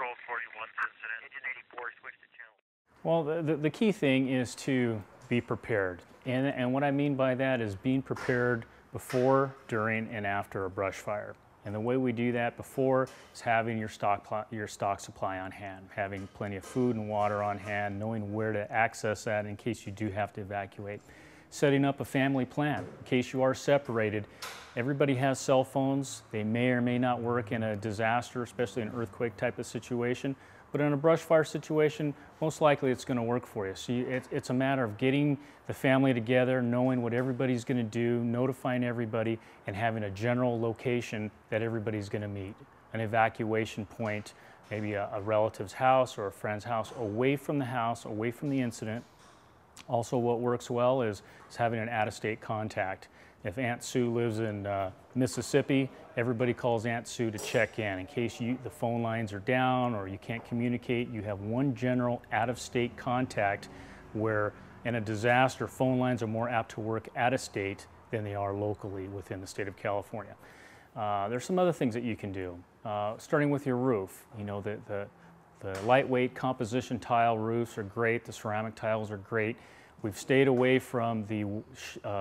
Control 41 incident. Engine 84, switch to channel. Well, the key thing is to be prepared. And what I mean by that is being prepared before, during, and after a brush fire. And the way we do that before is having your stock supply on hand, having plenty of food and water on hand, knowing where to access that in case you do have to evacuate. Setting up a family plan in case you are separated. Everybody has cell phones. They may or may not work in a disaster, especially an earthquake type of situation. But in a brush fire situation, most likely it's going to work for you. So it's a matter of getting the family together, knowing what everybody's going to do, notifying everybody, and having a general location that everybody's going to meet. An evacuation point, maybe a relative's house or a friend's house, away from the house, away from the incident. Also, what works well is having an out-of-state contact. If Aunt Sue lives in Mississippi, everybody calls Aunt Sue to check in case the phone lines are down or you can't communicate. You have one general out-of-state contact where in a disaster, phone lines are more apt to work out-of-state than they are locally within the state of California. There's some other things that you can do, starting with your roof. You know, the lightweight composition tile roofs are great. The ceramic tiles are great. We've stayed away from the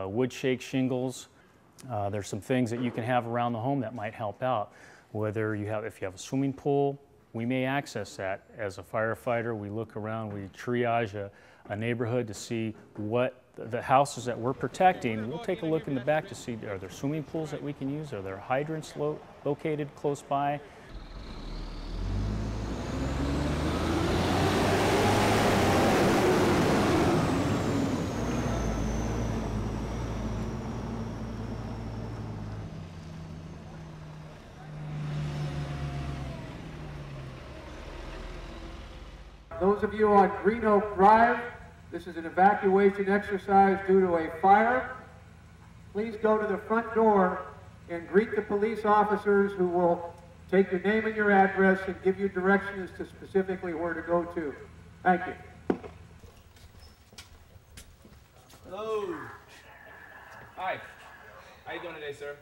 wood shake shingles. There's some things that you can have around the home that might help out. If you have a swimming pool, we may access that. As a firefighter, we look around, we triage a neighborhood to see what the houses that we're protecting. We'll take a look in the back to see, are there swimming pools that we can use? Are there hydrants located close by? Those of you on Green Oak Drive, this is an evacuation exercise due to a fire. Please go to the front door and greet the police officers who will take your name and your address and give you directions to specifically where to go to. Thank you. Hello. Hi. How you doing today, sir?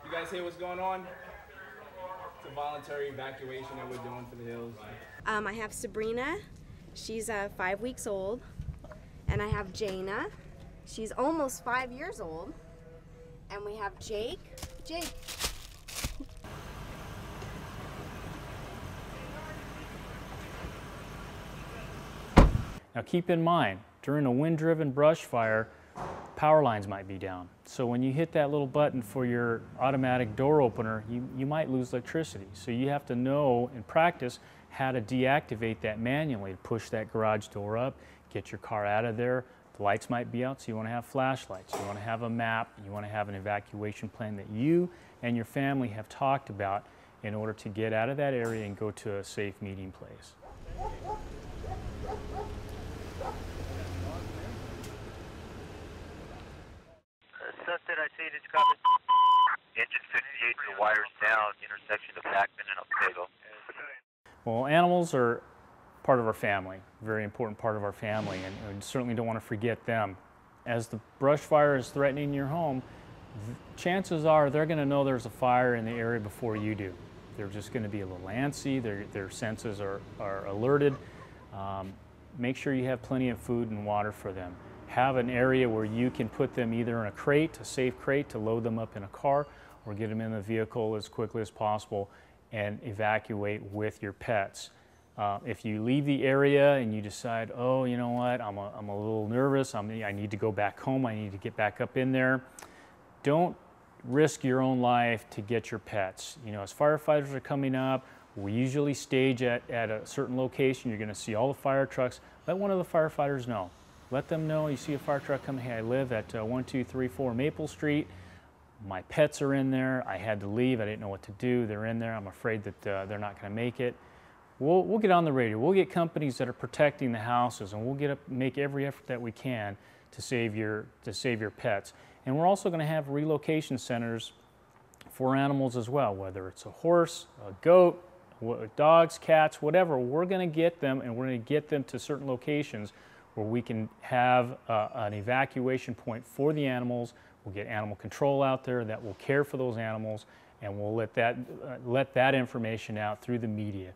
You guys hear what's going on? It's a voluntary evacuation that we're doing for the hills. I have Sabrina, she's 5 weeks old, and I have Jaina, she's almost 5 years old, and we have Jake. Now keep in mind, during a wind-driven brush fire, power lines might be down. So when you hit that little button for your automatic door opener, you might lose electricity. So you have to know and practice how to deactivate that manually, push that garage door up, get your car out of there. The lights might be out, so you want to have flashlights. You want to have a map. You want to have an evacuation plan that you and your family have talked about in order to get out of that area and go to a safe meeting place. Sunset, I see it. It's copy. Engine 58, the wires down, intersection of Backman and Otago. Well, animals are part of our family, very important part of our family, and we certainly don't want to forget them. As the brush fire is threatening your home, chances are they're going to know there's a fire in the area before you do. They're just going to be a little antsy, their senses are alerted. Make sure you have plenty of food and water for them. Have an area where you can put them either in a crate, a safe crate, to load them up in a car, or get them in the vehicle as quickly as possible and evacuate with your pets. If you leave the area and you decide, oh, you know what, I'm a little nervous, I need to go back home, I need to get back up in there, don't risk your own life to get your pets. You know, as firefighters are coming up, we usually stage at a certain location. You're going to see all the fire trucks. Let one of the firefighters know. Let them know you see a fire truck coming. Hey, I live at 1234 Maple Street. My pets are in there. I had to leave. I didn't know what to do. They're in there. I'm afraid that they're not going to make it. We'll get on the radio. We'll get companies that are protecting the houses, and we'll make every effort that we can to save your pets. And we're also going to have relocation centers for animals as well, whether it's a horse, a goat, dogs, cats, whatever. We're going to get them, and we're going to get them to certain locations where we can have an evacuation point for the animals. We'll get animal control out there that will care for those animals, and we'll let that information out through the media.